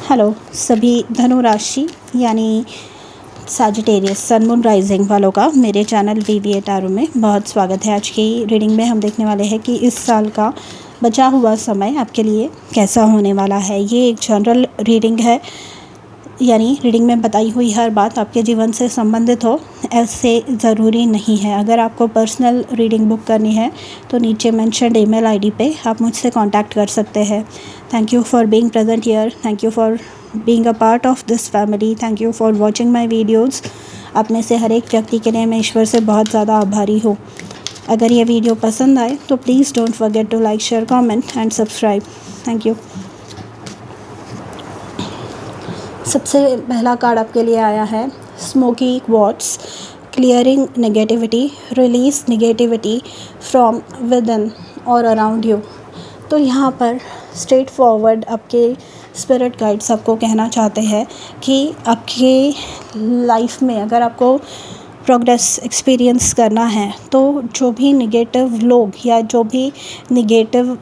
Hello सभी धनु राशि यानी सैजिटेरियस सन मून राइजिंग वालों का मेरे चैनल वीवीए टैरो में बहुत स्वागत है। आज की रीडिंग में हम देखने वाले हैं कि इस साल का बचा हुआ समय आपके लिए कैसा होने वाला है। ये एक जनरल रीडिंग है, यानी रीडिंग में बताई हुई हर बात आपके जीवन से संबंधित हो ऐसे ज़रूरी नहीं है। अगर आपको पर्सनल रीडिंग बुक करनी है तो नीचे मेंशन्ड ईमेल आईडी पे आप मुझसे कांटेक्ट कर सकते हैं। Thank you for being present here, thank you for being a part of this family, thank you for watching my videos. आप में से हर एक व्यक्ति के लिए मैं ईश्वर से बहुत ज़्यादा आभारी हूँ। अगर ये वीडियो पसंद आए तो please don't forget to like, share, comment and subscribe. Thank you. सबसे पहला कार्ड आपके लिए आया है smoky quartz, clearing negativity, release negativity from within और अराउंड यू। तो यहाँ पर स्ट्रेट फॉरवर्ड आपके स्पिरिट गाइड्स आपको कहना चाहते हैं कि आपके लाइफ में अगर आपको प्रोग्रेस एक्सपीरियंस करना है तो जो भी निगेटिव लोग या जो भी निगेटिव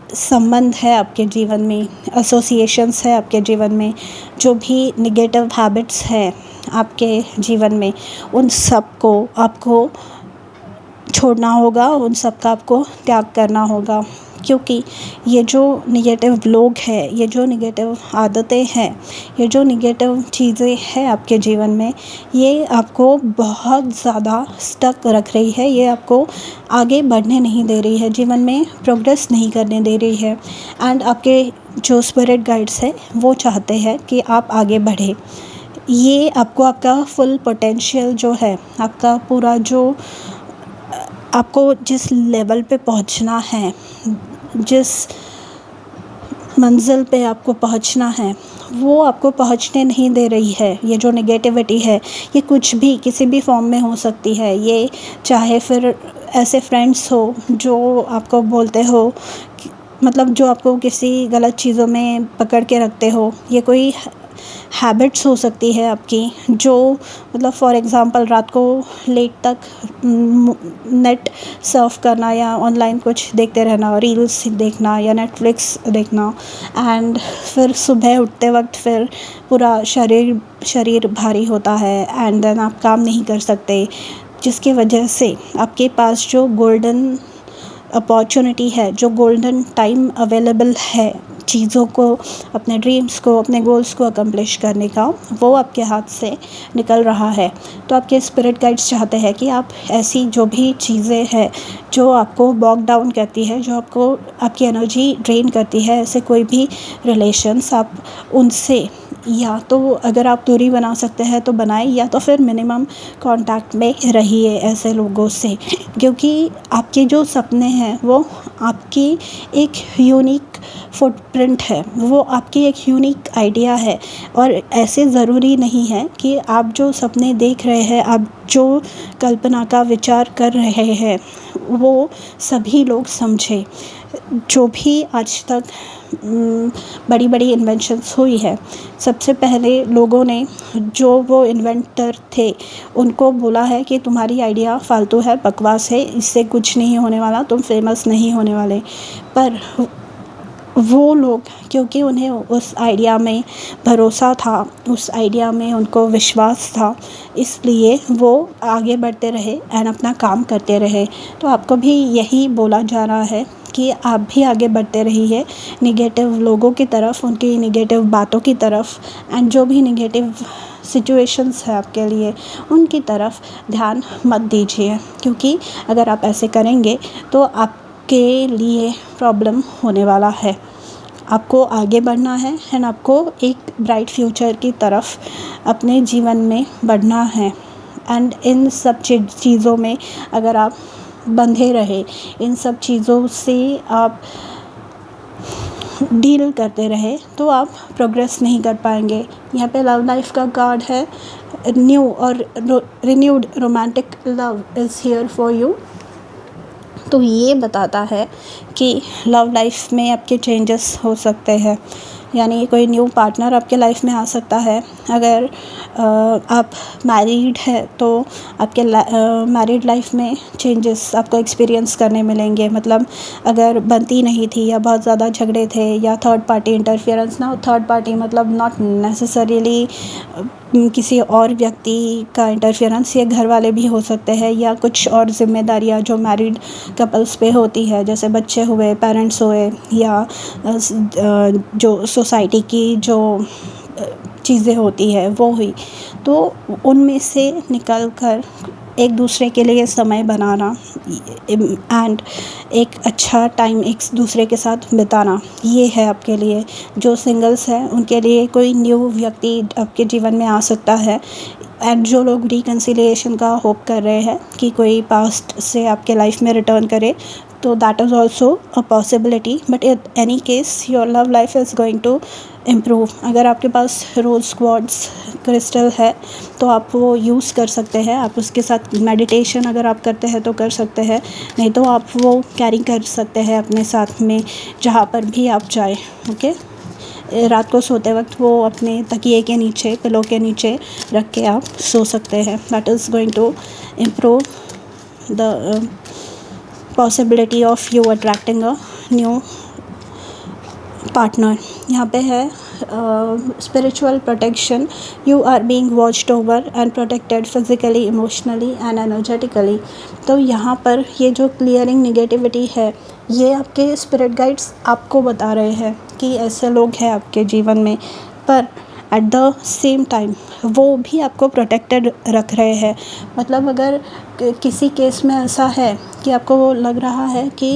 संबंध है आपके जीवन में, एसोसिएशंस है आपके जीवन में, जो भी निगेटिव हैबिट्स है आपके जीवन में, उन सब को आपको छोड़ना होगा, उन सब का आपको त्याग करना होगा। क्योंकि ये जो निगेटिव लोग हैं, ये जो निगेटिव आदतें हैं, ये जो निगेटिव चीज़ें हैं आपके जीवन में, ये आपको बहुत ज़्यादा स्टक रख रही है। ये आपको आगे बढ़ने नहीं दे रही है, जीवन में प्रोग्रेस नहीं करने दे रही है। एंड आपके जो स्पिरिट गाइड्स हैं वो चाहते हैं कि आप आगे बढ़े। ये आपको आपका फुल पोटेंशियल जो है, आपका पूरा जो आपको जिस लेवल पे पहुंचना है, जिस मंजिल पे आपको पहुंचना है, वो आपको पहुंचने नहीं दे रही है। ये जो नेगेटिविटी है ये कुछ भी किसी भी फॉर्म में हो सकती है। ये चाहे फिर ऐसे फ्रेंड्स हो जो आपको बोलते हो, मतलब जो आपको किसी गलत चीज़ों में पकड़ के रखते हो, ये कोई हैबिट्स हो सकती है आपकी, जो मतलब फॉर एग्ज़ाम्पल रात को लेट तक नेट सर्फ करना या ऑनलाइन कुछ देखते रहना, रील्स देखना या नेटफ्लिक्स देखना, एंड फिर सुबह उठते वक्त फिर पूरा शरीर भारी होता है एंड देन आप काम नहीं कर सकते, जिसकी वजह से आपके पास जो गोल्डन अपॉर्चुनिटी है, जो गोल्डन टाइम अवेलेबल है चीज़ों को, अपने ड्रीम्स को, अपने गोल्स को अकम्प्लिश करने का, वो आपके हाथ से निकल रहा है। तो आपके स्पिरिट गाइड्स चाहते हैं कि आप ऐसी जो भी चीज़ें हैं जो आपको बॉग डाउन करती है, जो आपको आपकी एनर्जी ड्रेन करती है, ऐसे कोई भी रिलेशंस आप उनसे या तो अगर आप दूरी बना सकते हैं तो बनाएं, या तो फिर मिनिमम कांटेक्ट में रहिए ऐसे लोगों से। क्योंकि आपके जो सपने हैं वो आपकी एक यूनिक फुटप्रिंट है, वो आपकी एक यूनिक आइडिया है। और ऐसे ज़रूरी नहीं है कि आप जो सपने देख रहे हैं, आप जो कल्पना का विचार कर रहे हैं, वो सभी लोग समझे। जो भी आज तक बड़ी बड़ी इन्वेंशंस हुई है, सबसे पहले लोगों ने, जो वो इन्वेंटर थे, उनको बोला है कि तुम्हारी आइडिया फालतू है, बकवास है, इससे कुछ नहीं होने वाला, तुम फेमस नहीं होने वाले। पर वो लोग, क्योंकि उन्हें उस आइडिया में भरोसा था, उस आइडिया में उनको विश्वास था, इसलिए वो आगे बढ़ते रहे एंड अपना काम करते रहे। तो आपको भी यही बोला जा रहा है कि आप भी आगे बढ़ते रहिए निगेटिव लोगों की तरफ, उनकी निगेटिव बातों की तरफ, एंड जो भी निगेटिव सिचुएशंस है आपके लिए, उनकी तरफ ध्यान मत दीजिए। क्योंकि अगर आप ऐसे करेंगे तो आपके लिए प्रॉब्लम होने वाला है। आपको आगे बढ़ना है एंड आपको एक ब्राइट फ्यूचर की तरफ अपने जीवन में बढ़ना है। एंड इन सब चीज़ों में अगर आप बंधे रहे, इन सब चीज़ों से आप डील करते रहे, तो आप प्रोग्रेस नहीं कर पाएंगे। यहाँ पे लव लाइफ का कार्ड है, न्यू और renewed romantic love is here for you. तो ये बताता है कि लव लाइफ में आपके चेंजेस हो सकते हैं। यानी कोई न्यू पार्टनर आपके लाइफ में आ सकता है। अगर आप मैरिड है तो आपके मैरिड लाइफ में चेंजेस आपको एक्सपीरियंस करने मिलेंगे। मतलब अगर बनती नहीं थी या बहुत ज़्यादा झगड़े थे या थर्ड पार्टी इंटरफेरेंस ना हो, थर्ड पार्टी मतलब नॉट नेसेसरीली किसी और व्यक्ति का इंटरफेरेंस, ये घर वाले भी हो सकते हैं या कुछ और जिम्मेदारियां जो मैरिड कपल्स पे होती है, जैसे बच्चे हुए, पेरेंट्स हुए या जो सोसाइटी की जो चीज़ें होती है वो हुई। तो उनमें से निकल कर एक दूसरे के लिए समय बनाना एंड एक अच्छा टाइम एक दूसरे के साथ बिताना, ये है आपके लिए। जो सिंगल्स हैं उनके लिए कोई न्यू व्यक्ति आपके जीवन में आ सकता है। एंड जो लोग रिकन्सिलिएशन का होप कर रहे हैं कि कोई पास्ट से आपके लाइफ में रिटर्न करे, तो that is also a possibility. But in any case your love life is going to improve. अगर आपके पास रोज़ क्वार्ट्ज क्रिस्टल है तो आप वो यूज़ कर सकते हैं। आप उसके साथ मेडिटेशन अगर आप करते हैं तो कर सकते हैं, नहीं तो आप वो कैरी कर सकते हैं अपने साथ में जहाँ पर भी आप जाए। ओके, रात को सोते वक्त वो अपने तकिए के नीचे, पिलो के नीचे रख के आप सो सकते हैं। That is going to improve the possibility of you attracting a new partner. यहाँ पे है spiritual protection, you are being watched over and protected physically, emotionally and energetically. तो यहाँ पर ये जो क्लियरिंग निगेटिविटी है, ये आपके स्पिरिट गाइड्स आपको बता रहे हैं कि ऐसे लोग हैं आपके जीवन में, पर एट द सेम टाइम वो भी आपको प्रोटेक्टेड रख रहे हैं। मतलब अगर किसी केस में ऐसा है कि आपको लग रहा है कि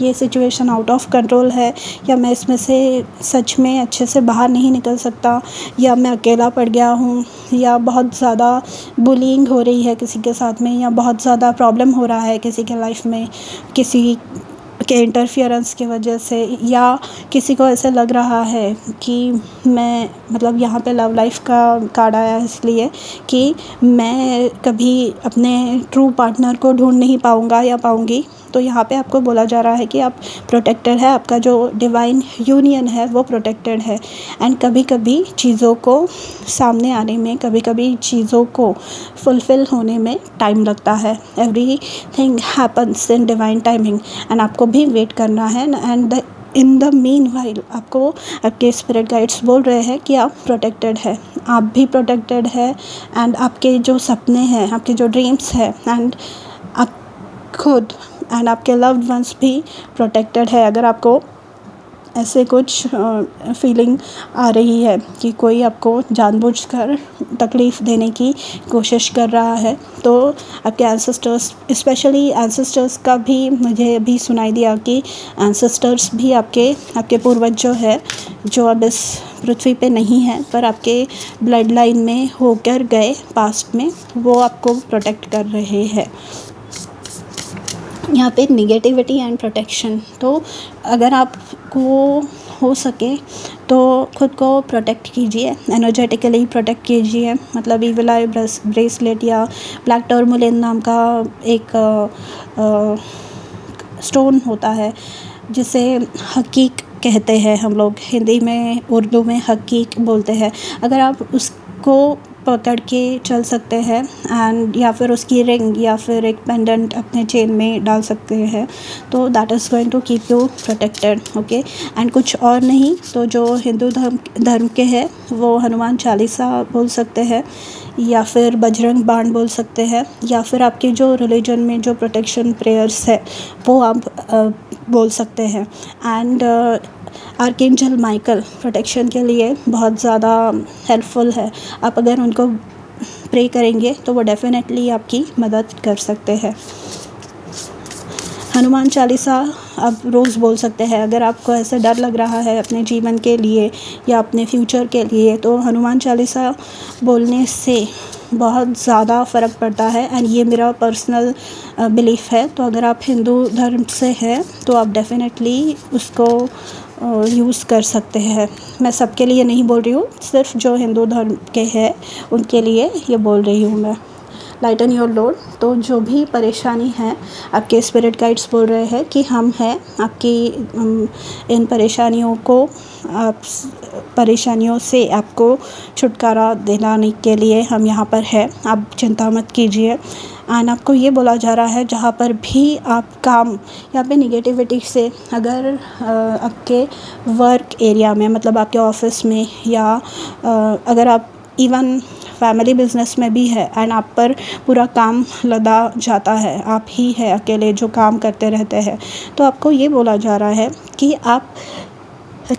ये सिचुएशन आउट ऑफ कंट्रोल है या मैं इसमें से सच में अच्छे से बाहर नहीं निकल सकता, या मैं अकेला पड़ गया हूँ, या बहुत ज़्यादा बुलिंग हो रही है किसी के साथ में, या बहुत ज़्यादा प्रॉब्लम हो रहा है किसी के लाइफ में किसी के इंटरफियरेंस की वजह से, या किसी को ऐसे लग रहा है कि मैं मतलब यहाँ पे लव लाइफ का कार्ड आया है इसलिए कि मैं कभी अपने ट्रू पार्टनर को ढूंढ नहीं पाऊँगा या पाऊँगी। तो यहाँ पे आपको बोला जा रहा है कि आप प्रोटेक्टेड है, आपका जो डिवाइन यूनियन है वो प्रोटेक्टेड है। एंड कभी कभी चीज़ों को सामने आने में, कभी कभी चीज़ों को फुलफ़िल होने में टाइम लगता है। Everything happens in divine timing and आपको भी वेट करना है। And in the mean while आपको आपके स्पिरिट गाइड्स बोल रहे हैं कि आप प्रोटेक्टेड है, आप भी प्रोटेक्टेड है। एंड आपके जो सपने हैं, आपके जो ड्रीम्स हैं, एंड आप खुद एंड आपके लव्ड वंस भी प्रोटेक्टेड है। अगर आपको ऐसे कुछ फीलिंग आ रही है कि कोई आपको जानबूझकर तकलीफ़ देने की कोशिश कर रहा है, तो आपके एंसेस्टर्स, स्पेशली एंसेस्टर्स का भी मुझे अभी सुनाई दिया कि एंसेस्टर्स भी आपके पूर्वज जो है, जो अब इस पृथ्वी पे नहीं है पर आपके ब्लड लाइन में होकर गए पास्ट में, वो आपको प्रोटेक्ट कर रहे हैं। यहाँ पे निगेटिविटी एंड प्रोटेक्शन, तो अगर आपको हो सके तो खुद को प्रोटेक्ट कीजिए, एनर्जेटिकली प्रोटेक्ट कीजिए। मतलब ईविल आई ब्रेसलेट या ब्लैक टर्मोलिन नाम का एक स्टोन होता है जिसे हकीक कहते हैं हम लोग, हिंदी में, उर्दू में हकीक बोलते हैं। अगर आप उसको पकड़ के चल सकते हैं एंड या फिर उसकी रिंग या फिर एक पेंडेंट अपने चेन में डाल सकते हैं, तो that is going to keep you protected. Okay, and कुछ और नहीं तो जो हिंदू धर्म के हैं वो हनुमान चालीसा बोल सकते हैं, या फिर बजरंग बाण बोल सकते हैं, या फिर आपके जो रिलीजन में जो प्रोटेक्शन प्रेयर्स है वो आप बोल सकते हैं। एंड आर्कएंजल माइकल प्रोटेक्शन के लिए बहुत ज़्यादा हेल्पफुल है। आप अगर उनको प्रे करेंगे तो वो डेफिनेटली आपकी मदद कर सकते हैं। हनुमान चालीसा आप रोज़ बोल सकते हैं। अगर आपको ऐसे डर लग रहा है अपने जीवन के लिए या अपने फ्यूचर के लिए, तो हनुमान चालीसा बोलने से बहुत ज़्यादा फ़र्क पड़ता है। एंड ये मेरा पर्सनल बिलीफ है। तो अगर आप हिंदू धर्म से हैं तो आप डेफिनेटली उसको यूज़ कर सकते हैं। मैं सबके लिए नहीं बोल रही हूँ, सिर्फ जो हिंदू धर्म के हैं उनके लिए ये बोल रही हूँ मैं। लाइटन योर लोड। तो जो भी परेशानी है, आपके स्पिरिट गाइड्स बोल रहे हैं कि हम हैं आपकी इन परेशानियों से आपको छुटकारा दिलाने के लिए हम यहाँ पर हैं। आप चिंता मत कीजिए। एंड आपको ये बोला जा रहा है, जहाँ पर भी आप काम यहाँ पे निगेटिविटी से, अगर आपके वर्क एरिया में, मतलब आपके ऑफिस में, या अगर आप इवन फैमिली बिजनेस में भी है एंड आप पर पूरा काम लदा जाता है, आप ही है अकेले जो काम करते रहते हैं, तो आपको ये बोला जा रहा है कि आप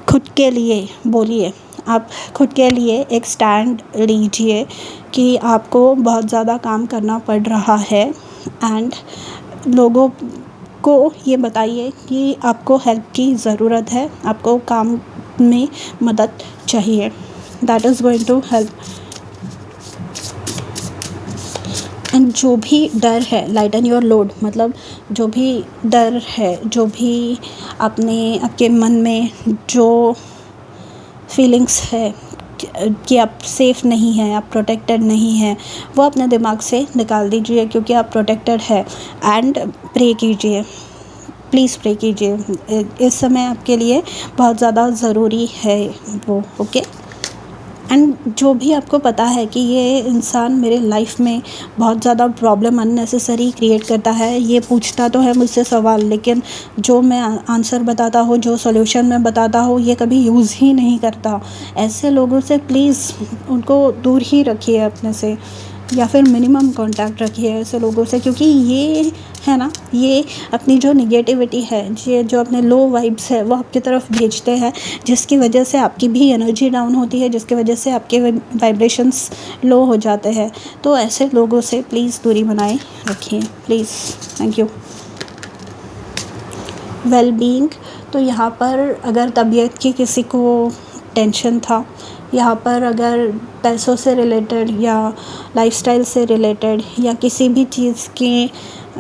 खुद के लिए बोलिए, आप खुद के लिए एक स्टैंड लीजिए कि आपको बहुत ज़्यादा काम करना पड़ रहा है। एंड लोगों को ये बताइए कि आपको हेल्प की ज़रूरत है, आपको काम में मदद चाहिए। That is going to help. And जो भी डर है, लाइटन योर लोड, मतलब जो भी डर है, जो भी आपके मन में जो फीलिंग्स है कि आप सेफ़ नहीं हैं, आप प्रोटेक्टेड नहीं हैं, वो अपने दिमाग से निकाल दीजिए, क्योंकि आप प्रोटेक्टेड है। एंड प्रे कीजिए, प्लीज़ प्रे कीजिए। इस समय आपके लिए बहुत ज़्यादा ज़रूरी है वो। ओके। एंड जो भी आपको पता है कि ये इंसान मेरे लाइफ में बहुत ज़्यादा प्रॉब्लम अननेसेसरी क्रिएट करता है, ये पूछता तो है मुझसे सवाल, लेकिन जो मैं आंसर बताता हूँ, जो सॉल्यूशन मैं बताता हूँ, ये कभी यूज़ ही नहीं करता। ऐसे लोगों से प्लीज़ उनको दूर ही रखिए अपने से, या फिर मिनिमम कांटेक्ट रखिए ऐसे लोगों से, क्योंकि ये है ना, ये अपनी जो निगेटिविटी है, ये जो अपने लो वाइब्स है, वो आपकी तरफ भेजते हैं, जिसकी वजह से आपकी भी एनर्जी डाउन होती है, जिसकी वजह से आपके वाइब्रेशंस लो हो जाते हैं। तो ऐसे लोगों से प्लीज़ दूरी बनाए रखिए, please. Thank you. Well being, तो यहाँ पर अगर तबीयत की किसी को टेंशन था, यहाँ पर अगर पैसों से रिलेटेड या लाइफस्टाइल से रिलेटेड या किसी भी चीज़ के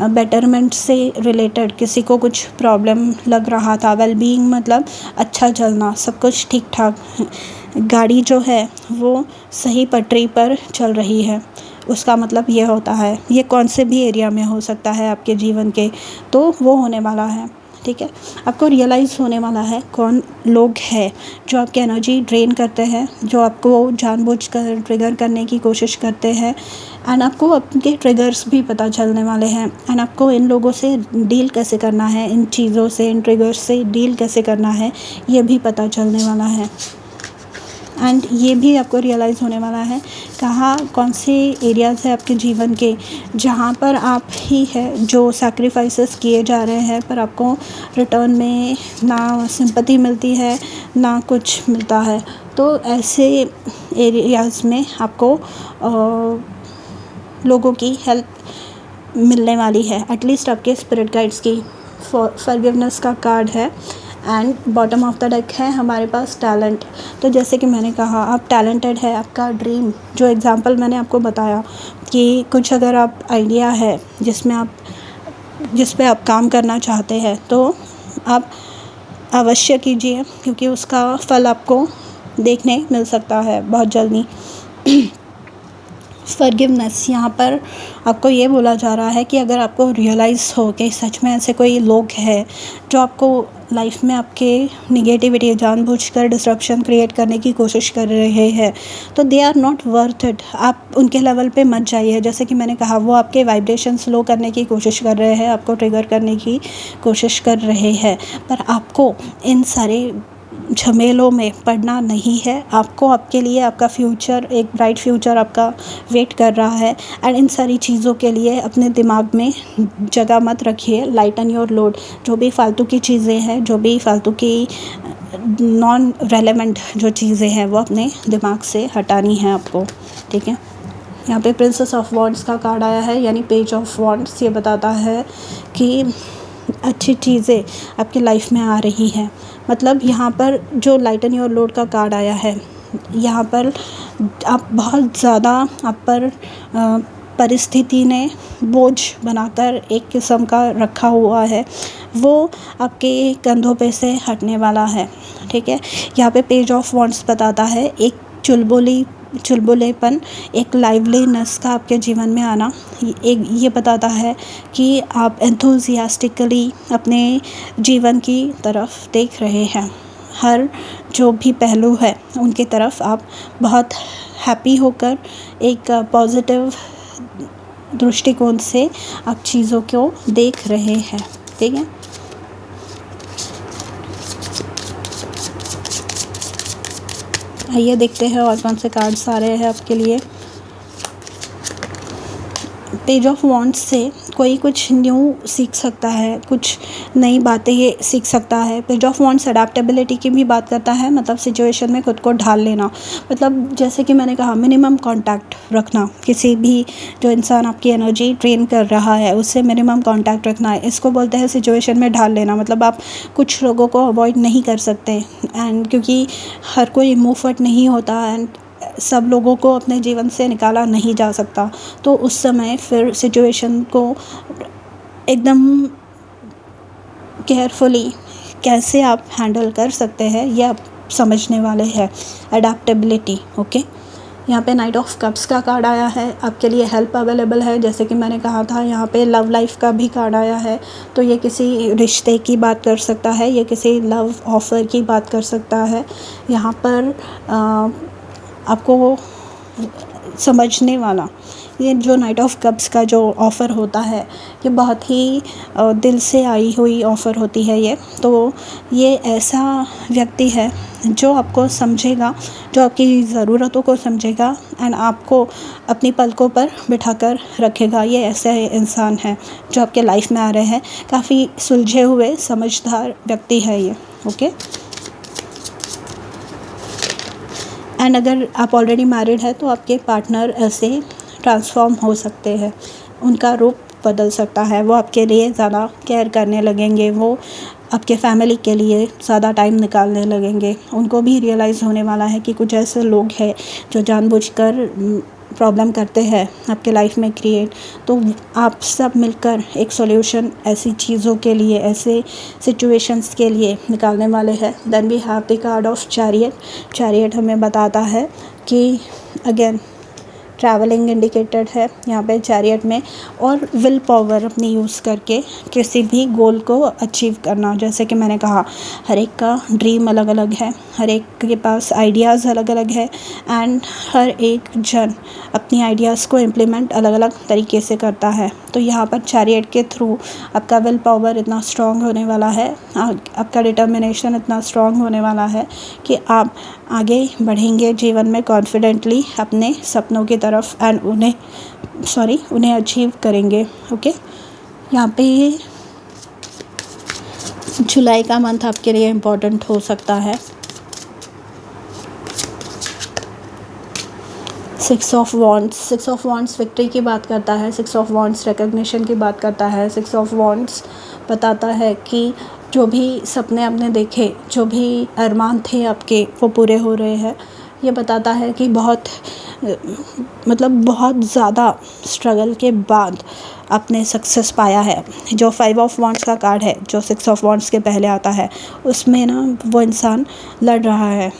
बेटरमेंट से रिलेटेड किसी को कुछ प्रॉब्लम लग रहा था, वेल बीइंग मतलब अच्छा चलना, सब कुछ ठीक ठाक, गाड़ी जो है वो सही पटरी पर चल रही है, उसका मतलब ये होता है, ये कौन से भी एरिया में हो सकता है आपके जीवन के, तो वो होने वाला है। ठीक है, आपको रियलाइज़ होने वाला है कौन लोग हैं जो आपकी एनर्जी ड्रेन करते हैं, जो आपको जानबूझकर ट्रिगर करने की कोशिश करते हैं। एंड आपको आपके ट्रिगर्स भी पता चलने वाले हैं, एंड आपको इन लोगों से डील कैसे करना है, इन चीज़ों से, इन ट्रिगर्स से डील कैसे करना है, ये भी पता चलने वाला है। एंड ये भी आपको रियलाइज़ होने वाला है कहाँ कौन से एरियाज़ है आपके जीवन के जहाँ पर आप ही है जो सैक्रिफाइसेस किए जा रहे हैं, पर आपको रिटर्न में ना सिंपैथी मिलती है, ना कुछ मिलता है। तो ऐसे एरियाज़ में आपको लोगों की हेल्प मिलने वाली है, एटलीस्ट आपके स्पिरिट गाइड्स की। फॉरगिवनेस का कार्ड है, and bottom of the deck है हमारे पास टैलेंट। तो जैसे कि मैंने कहा, आप टैलेंटेड है, आपका ड्रीम, जो एग्जांपल मैंने आपको बताया कि कुछ अगर आप आइडिया है जिस पे आप काम करना चाहते हैं, तो आप अवश्य कीजिए, क्योंकि उसका फल आपको देखने मिल सकता है बहुत जल्दी। फॉरगिवनेस, यहाँ पर आपको ये बोला जा रहा है कि अगर आपको रियलाइज़ हो कि सच में ऐसे कोई लोग हैं जो आपको लाइफ में आपके निगेटिविटी जानबूझकर डिस्ट्रप्शन क्रिएट करने की कोशिश कर रहे हैं, तो they are not worth it. आप उनके लेवल पे मत जाइए। जैसे कि मैंने कहा, वो आपके वाइब्रेशन स्लो करने की कोशिश कर रहे हैं, आपको ट्रिगर करने की कोशिश कर रहे हैं, पर आपको इन सारे झमेलों में पड़ना नहीं है। आपको आपके लिए आपका फ्यूचर, एक ब्राइट फ्यूचर आपका वेट कर रहा है। एंड इन सारी चीज़ों के लिए अपने दिमाग में जगह मत रखिए। लाइटन योर लोड, जो भी फालतू की चीज़ें हैं, जो भी फालतू की नॉन रेलेवेंट जो चीज़ें हैं, वो अपने दिमाग से हटानी है आपको। ठीक है, यहाँ पे प्रिंसेस ऑफ वॉन्ड्स का कार्ड आया है, यानी पेज ऑफ वॉन्ड्स। ये बताता है कि अच्छी चीज़ें आपकी लाइफ में आ रही हैं। मतलब यहाँ पर जो लाइटन योर लोड का कार्ड आया है, यहाँ पर आप बहुत ज़्यादा आप पर परिस्थिति ने बोझ बनाकर एक किस्म का रखा हुआ है, वो आपके कंधों पे से हटने वाला है। ठीक है, यहाँ पे पेज ऑफ वॉन्ड्स बताता है एक चुलबुली चुलबुलेपन, एक लाइवलीनेस का आपके जीवन में आना ये बताता है कि आप एंथुसियास्टिकली अपने जीवन की तरफ देख रहे हैं। हर जो भी पहलू है उनकी तरफ आप बहुत हैप्पी होकर एक पॉजिटिव दृष्टिकोण से आप चीज़ों को देख रहे हैं। ठीक है, आइए देखते हैं और कौन से कार्ड्स आ रहे हैं आपके लिए। पेज ऑफ वॉन्ड्स से कोई कुछ न्यू सीख सकता है, कुछ नई बातें ये सीख सकता है। पेज ऑफ वॉन्ड्स अडेप्टेबिलिटी की भी बात करता है, मतलब सिचुएशन में खुद को ढाल लेना। मतलब जैसे कि मैंने कहा, मिनिमम कांटेक्ट रखना, किसी भी जो इंसान आपकी एनर्जी ड्रेन कर रहा है उससे मिनिमम कांटेक्ट रखना है। इसको बोलते हैं सिचुएशन में ढाल लेना। मतलब आप कुछ लोगों को अवॉइड नहीं कर सकते, एंड क्योंकि हर कोई मुँह फट नहीं होता एंड सब लोगों को अपने जीवन से निकाला नहीं जा सकता। तो उस समय फिर सिचुएशन को एकदम केयरफुली कैसे आप हैंडल कर सकते हैं ये आप समझने वाले हैं। Adaptability, okay. यहाँ पे नाइट ऑफ कप्स का कार्ड आया है, आपके लिए हेल्प अवेलेबल है। जैसे कि मैंने कहा था, यहाँ पे लव लाइफ का भी कार्ड आया है, तो ये किसी रिश्ते की बात कर सकता है, ये किसी लव ऑफ़र की बात कर सकता है। यहाँ पर आपको समझने वाला ये जो नाइट ऑफ कप्स का जो ऑफ़र होता है ये बहुत ही दिल से आई हुई ऑफ़र होती है। तो ये ऐसा व्यक्ति है जो आपको समझेगा, जो आपकी ज़रूरतों को समझेगा एंड आपको अपनी पलकों पर बिठाकर रखेगा। ये ऐसे इंसान है जो आपके लाइफ में आ रहे हैं। काफ़ी सुलझे हुए समझदार व्यक्ति है ये, ओके। एंड अगर आप ऑलरेडी मैरिड है तो आपके पार्टनर ऐसे ट्रांसफॉर्म हो सकते हैं, उनका रूप बदल सकता है। वो आपके लिए ज़्यादा केयर करने लगेंगे, वो आपके फैमिली के लिए ज़्यादा टाइम निकालने लगेंगे। उनको भी रियलाइज़ होने वाला है कि कुछ ऐसे लोग हैं जो जानबूझकर प्रॉब्लम करते हैं आपके लाइफ में क्रिएट। तो आप सब मिलकर एक सॉल्यूशन ऐसी चीज़ों के लिए, ऐसे सिचुएशंस के लिए निकालने वाले हैं। Then we have the card of chariot. Chariot हमें बताता है कि अगेन ट्रैवलिंग इंडिकेटेड है यहाँ पे चैरियट में, और विल पावर अपनी यूज़ करके किसी भी गोल को अचीव करना। जैसे कि मैंने कहा, हर एक का ड्रीम अलग अलग है, हर एक के पास आइडियाज़ अलग अलग है एंड हर एक जन अपनी आइडियाज़ को इम्प्लीमेंट अलग अलग तरीके से करता है। तो यहाँ पर चैरियट के थ्रू आपका विल पावर इतना स्ट्रॉन्ग होने वाला है, आपका डिटर्मिनेशन इतना स्ट्रॉन्ग होने वाला है कि आप आगे बढ़ेंगे जीवन में कॉन्फिडेंटली अपने सपनों की तरफ एंड उन्हें अचीव करेंगे, ओके। यहाँ पे जुलाई का मंथ आपके लिए इम्पोर्टेंट हो सकता है। 6 ऑफ वॉन्ड्स विक्ट्री की बात करता है, 6 ऑफ वॉन्ड्स रिकग्निशन की बात करता है। 6 ऑफ वॉन्ड्स बताता है कि जो भी सपने आपने देखे, जो भी अरमान थे आपके, वो पूरे हो रहे हैं। ये बताता है कि बहुत ज़्यादा स्ट्रगल के बाद आपने सक्सेस पाया है। जो 5 ऑफ वॉन्ड्स का कार्ड है, जो 6 ऑफ वॉन्ड्स के पहले आता है, उसमें ना वो इंसान लड़ रहा है,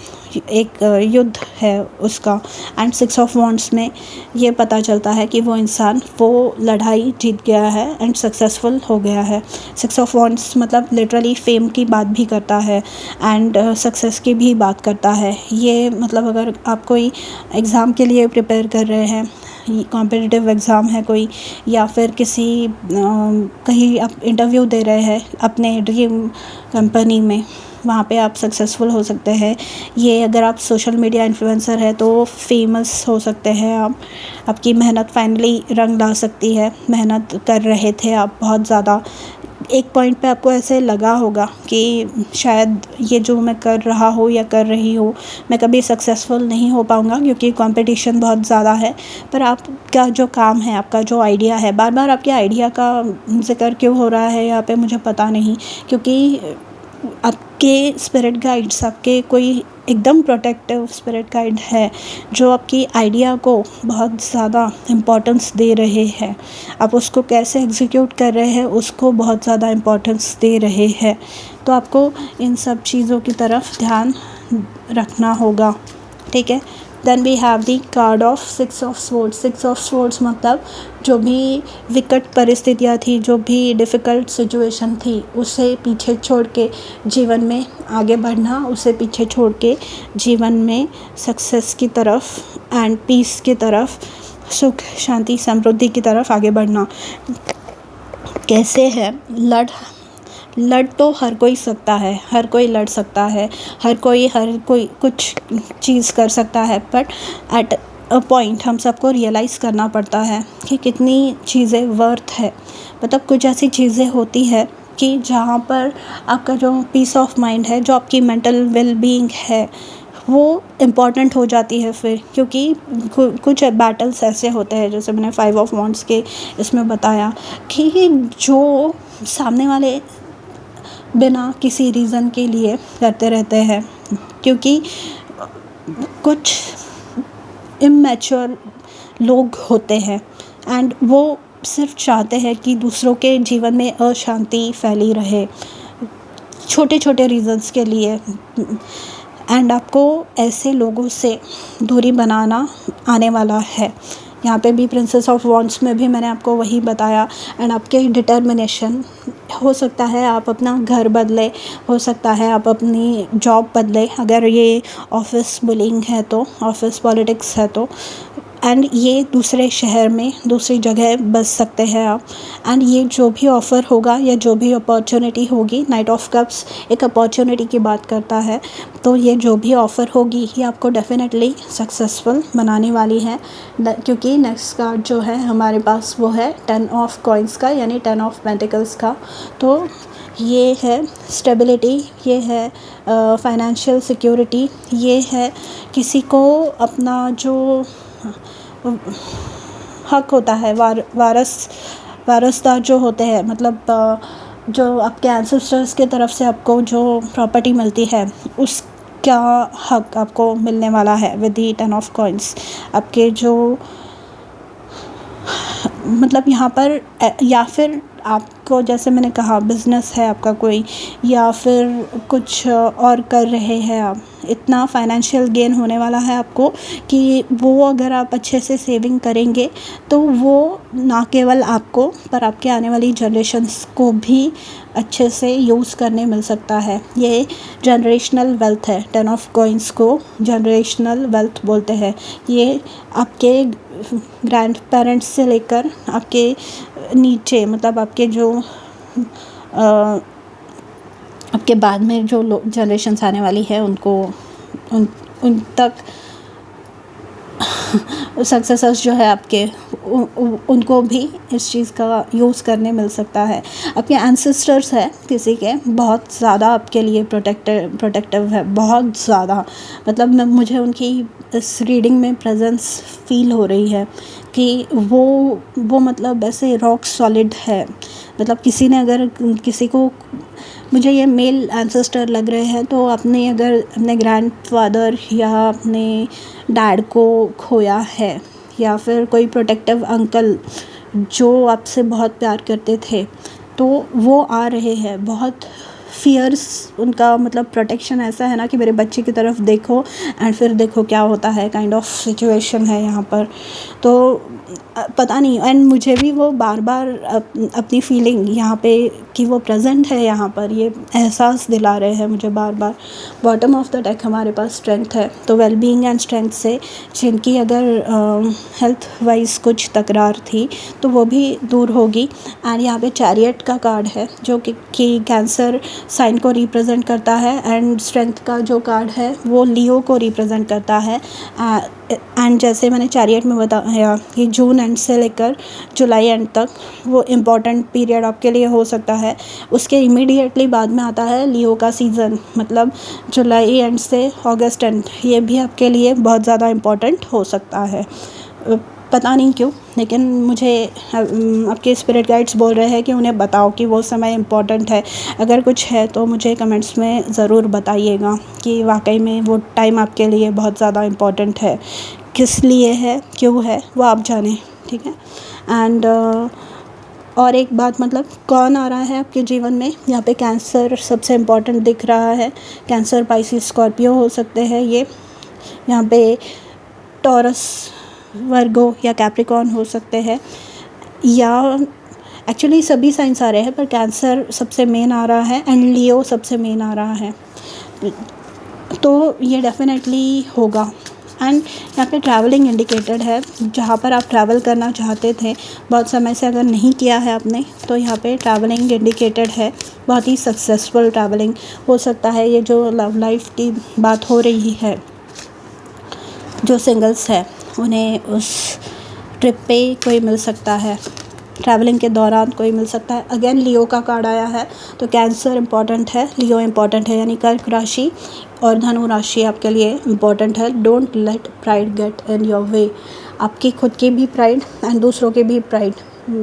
एक युद्ध है उसका। एंड 6 ऑफ वॉन्ड्स में ये पता चलता है कि वो इंसान वो लड़ाई जीत गया है एंड सक्सेसफुल हो गया है। 6 ऑफ वॉन्ड्स मतलब लिटरली फेम की बात भी करता है एंड सक्सेस की भी बात करता है। ये मतलब अगर आप कोई एग्ज़ाम के लिए प्रिपेयर कर रहे हैं, कॉम्पिटिटिव एग्ज़ाम है कोई, या फिर किसी कहीं आप इंटरव्यू दे रहे हैं अपने ड्रीम कंपनी में, वहाँ पे आप सक्सेसफुल हो सकते हैं। ये अगर आप सोशल मीडिया इन्फ्लुएंसर है तो फेमस हो सकते हैं आप, आपकी मेहनत फाइनली रंग ला सकती है। मेहनत कर रहे थे आप बहुत ज़्यादा, एक पॉइंट पे आपको ऐसे लगा होगा कि शायद ये जो मैं कर रहा हूँ या कर रही हूँ, मैं कभी सक्सेसफुल नहीं हो पाऊँगा क्योंकि कंपटीशन बहुत ज़्यादा है। पर आपका जो काम है, आपका जो आइडिया है, बार बार आपके आइडिया का जिक्र क्यों हो रहा है यहाँ पे मुझे पता नहीं, क्योंकि आपके स्पिरिट गाइड्स, आपके कोई एकदम प्रोटेक्टिव स्पिरिट गाइड है जो आपकी आइडिया को बहुत ज़्यादा इम्पोर्टेंस दे रहे हैं। आप उसको कैसे एग्जीक्यूट कर रहे हैं उसको बहुत ज़्यादा इम्पोर्टेंस दे रहे हैं। तो आपको इन सब चीज़ों की तरफ ध्यान रखना होगा, ठीक है। Then we have the card of 6 of swords. 6 of swords मतलब जो भी विकट परिस्थितियाँ थी, जो भी डिफ़िकल्ट सिचुएशन थी, उसे पीछे छोड़ के जीवन में आगे बढ़ना, उसे पीछे छोड़ के जीवन में सक्सेस की तरफ एंड पीस की तरफ, सुख शांति समृद्धि की तरफ आगे बढ़ना। कैसे है? लड़ तो हर कोई सकता है, हर कोई लड़ सकता है, हर कोई कुछ चीज़ कर सकता है, बट एट अ पॉइंट हम सबको रियलाइज़ करना पड़ता है कि कितनी चीज़ें वर्थ है। मतलब कुछ ऐसी चीज़ें होती है कि जहाँ पर आपका जो पीस ऑफ माइंड है, जो आपकी मेंटल वेल बीइंग है, वो इम्पॉर्टेंट हो जाती है फिर, क्योंकि कुछ बैटल्स ऐसे होते हैं, जैसे मैंने 5 ऑफ वॉन्ड्स के इसमें बताया कि जो सामने वाले बिना किसी रीज़न के लिए करते रहते हैं, क्योंकि कुछ इमैच्योर लोग होते हैं एंड वो सिर्फ चाहते हैं कि दूसरों के जीवन में अशांति फैली रहे, छोटे छोटे रीज़न्स के लिए। एंड आपको ऐसे लोगों से दूरी बनाना आने वाला है। यहाँ पे भी प्रिंसेस ऑफ वॉन्ड्स में भी मैंने आपको वही बताया। एंड आपके डिटर्मिनेशन, हो सकता है आप अपना घर बदले, हो सकता है आप अपनी जॉब बदले, अगर ये ऑफिस बुलिंग है तो, ऑफिस पॉलिटिक्स है तो, एंड ये दूसरे शहर में दूसरी जगह बस सकते हैं आप। एंड ये जो भी ऑफ़र होगा या जो भी अपॉर्चुनिटी होगी, नाइट ऑफ कप्स एक अपॉर्चुनिटी की बात करता है, तो ये जो भी ऑफ़र होगी ये आपको डेफिनेटली सक्सेसफुल बनाने वाली है। क्योंकि नेक्स्ट कार्ड जो है हमारे पास वो है 10 ऑफ कॉइन्स का, यानी 10 ऑफ पेंटिकल्स का। तो ये है स्टेबिलिटी, ये है फाइनेंशियल सिक्योरिटी, ये है किसी को अपना जो हक होता है, वारसदार जो होते हैं, मतलब जो आपके एंसेस्टर्स के तरफ से आपको जो प्रॉपर्टी मिलती है, उसका हक आपको मिलने वाला है विद दी 10 ऑफ कॉइन्स। आपके जो मतलब यहाँ पर या फिर आपको, जैसे मैंने कहा, बिज़नेस है आपका कोई, या फिर कुछ और कर रहे हैं आप, इतना फाइनेंशियल गेन होने वाला है आपको कि वो अगर आप अच्छे से सेविंग करेंगे तो वो ना केवल आपको पर आपके आने वाली जनरेशन्स को भी अच्छे से यूज़ करने मिल सकता है। ये जनरेशनल वेल्थ है। 10 ऑफ कॉइन्स को जनरेशनल वेल्थ बोलते हैं। ये आपके ग्रैंड पेरेंट्स से लेकर आपके नीचे, मतलब आपके जो आपके बाद में जो जनरेशन्स आने वाली है, उनको उन तक सक्सेसर्स जो है आपके, उनको भी इस चीज़ का यूज़ करने मिल सकता है। आपके एंसेस्टर्स है किसी के, बहुत ज़्यादा आपके लिए प्रोटेक्टिव है, बहुत ज़्यादा। मतलब मुझे उनकी इस रीडिंग में प्रेजेंस फील हो रही है कि वो मतलब ऐसे रॉक सॉलिड है। मतलब किसी ने अगर किसी को, मुझे ये मेल एंसेस्टर लग रहे हैं, तो आपने अगर अपने ग्रैंडफादर या अपने डैड को खोया है, या फिर कोई प्रोटेक्टिव अंकल जो आपसे बहुत प्यार करते थे, तो वो आ रहे हैं। बहुत फियर्स उनका, मतलब प्रोटेक्शन ऐसा है ना कि मेरे बच्चे की तरफ देखो एंड फिर देखो क्या होता है, काइंड ऑफ सिचुएशन है यहाँ पर। तो पता नहीं, एंड मुझे भी वो बार बार अपनी फीलिंग यहाँ पे कि वो प्रेजेंट है यहाँ पर, ये एहसास दिला रहे हैं मुझे बार बार। बॉटम ऑफ द डेक हमारे पास स्ट्रेंथ है, तो वेलबीइंग एंड स्ट्रेंथ से जिनकी अगर हेल्थ वाइज कुछ तकरार थी तो वो भी दूर होगी। एंड यहाँ पे चैरियट का कार्ड है जो कि कैंसर साइन को रिप्रेजेंट करता है, एंड स्ट्रेंथ का जो कार्ड है वो लियो को रिप्रेजेंट करता है। एंड जैसे मैंने चैरियट में बताया कि जून एंड से लेकर जुलाई एंड तक वो इम्पॉर्टेंट पीरियड आपके लिए हो सकता है। उसके इमीडिएटली बाद में आता है लियो का सीज़न, मतलब जुलाई एंड से अगस्त एंड, ये भी आपके लिए बहुत ज़्यादा इम्पॉर्टेंट हो सकता है। पता नहीं क्यों, लेकिन मुझे आपके स्पिरिट गाइड्स बोल रहे हैं कि उन्हें बताओ कि वो समय इम्पॉर्टेंट है। अगर कुछ है तो मुझे कमेंट्स में ज़रूर बताइएगा कि वाकई में वो टाइम आपके लिए बहुत ज़्यादा इम्पॉर्टेंट है। किस लिए है, क्यों है, वो आप जानें, ठीक है। एंड और एक बात, मतलब कौन आ रहा है आपके जीवन में, यहाँ पे कैंसर सबसे इम्पॉर्टेंट दिख रहा है। कैंसर, पाइसिस, स्कॉर्पियो हो सकते हैं ये। यहाँ पे टॉरस, वर्गो या कैप्रिकॉर्न हो सकते हैं, या एक्चुअली सभी साइंस आ रहे हैं पर कैंसर सबसे मेन आ रहा है एंड लियो सबसे मेन आ रहा है, तो ये डेफिनेटली होगा। एंड यहाँ पे ट्रैवलिंग इंडिकेटेड है, जहाँ पर आप ट्रैवल करना चाहते थे बहुत समय से अगर नहीं किया है आपने, तो यहाँ पे ट्रैवलिंग इंडिकेटेड है, बहुत ही सक्सेसफुल ट्रैवलिंग हो सकता है। ये जो लव लाइफ की बात हो रही है, जो सिंगल्स है उन्हें उस ट्रिप पे कोई मिल सकता है, ट्रैवलिंग के दौरान कोई मिल सकता है। अगेन लियो का कार्ड आया है, तो कैंसर इम्पॉर्टेंट है, लियो इम्पॉर्टेंट है, यानी कर्क राशि और धनु राशि आपके लिए इम्पॉर्टेंट है। Don't let pride get in your way, आपकी खुद की भी प्राइड एंड दूसरों की भी प्राइड।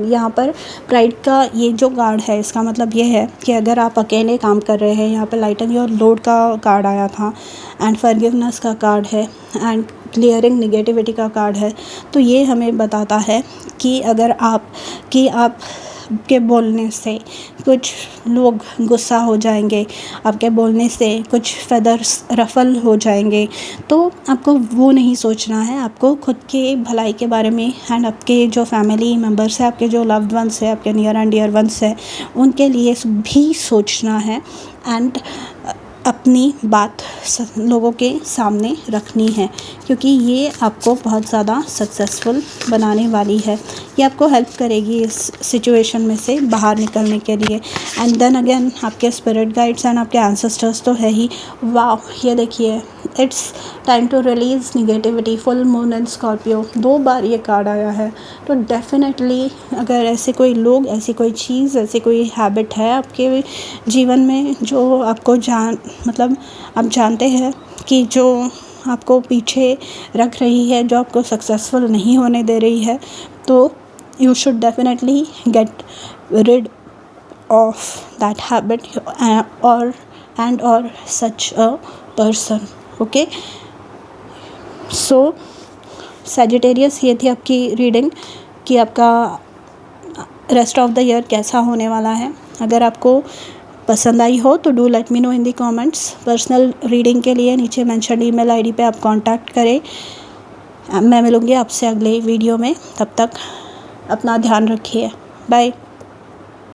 यहाँ पर प्राइड का ये जो कार्ड है, इसका मतलब ये है कि अगर आप अकेले काम कर रहे हैं, यहाँ पर लाइटन योर लोड का कार्ड आया था एंड फॉरगिवनेस का कार्ड है एंड क्लियरिंग नेगेटिविटी का कार्ड है, तो ये हमें बताता है कि अगर आपके बोलने से कुछ लोग गुस्सा हो जाएंगे, आपके बोलने से कुछ फेदर्स रफल हो जाएंगे, तो आपको वो नहीं सोचना है। आपको खुद के भलाई के बारे में एंड आपके जो फैमिली मेम्बर्स हैं, आपके जो लव्ड वंस हैं, आपके नियर एंड डियर वंस हैं, उनके लिए भी सोचना है एंड अपनी बात लोगों के सामने रखनी है, क्योंकि ये आपको बहुत ज़्यादा सक्सेसफुल बनाने वाली है। ये आपको हेल्प करेगी इस सिचुएशन में से बाहर निकलने के लिए। एंड देन अगेन आपके स्पिरिट गाइड्स एंड आपके एंसेस्टर्स तो है ही। वाह, ये देखिए, it's time to release negativity, full moon and Scorpio, 2 बार ये कार्ड आया है। तो डेफिनेटली अगर ऐसे कोई लोग, ऐसी कोई चीज़, ऐसी कोई हैबिट है आपके जीवन में जो आपको मतलब आप जानते हैं कि जो आपको पीछे रख रही है, जो आपको सक्सेसफुल नहीं होने दे रही है, तो you should definitely get rid of that habit or such a person. Okay, so Sagittarius, ये थी आपकी रीडिंग कि आपका रेस्ट ऑफ द ईयर कैसा होने वाला है। अगर आपको पसंद आई हो तो do let me know in the comments. Personal reading के लिए नीचे मेंशन ईमेल आईडी पे आप कांटेक्ट करें। मैं मिलूँगी आपसे अगले वीडियो में, तब तक अपना ध्यान रखिए। बाय।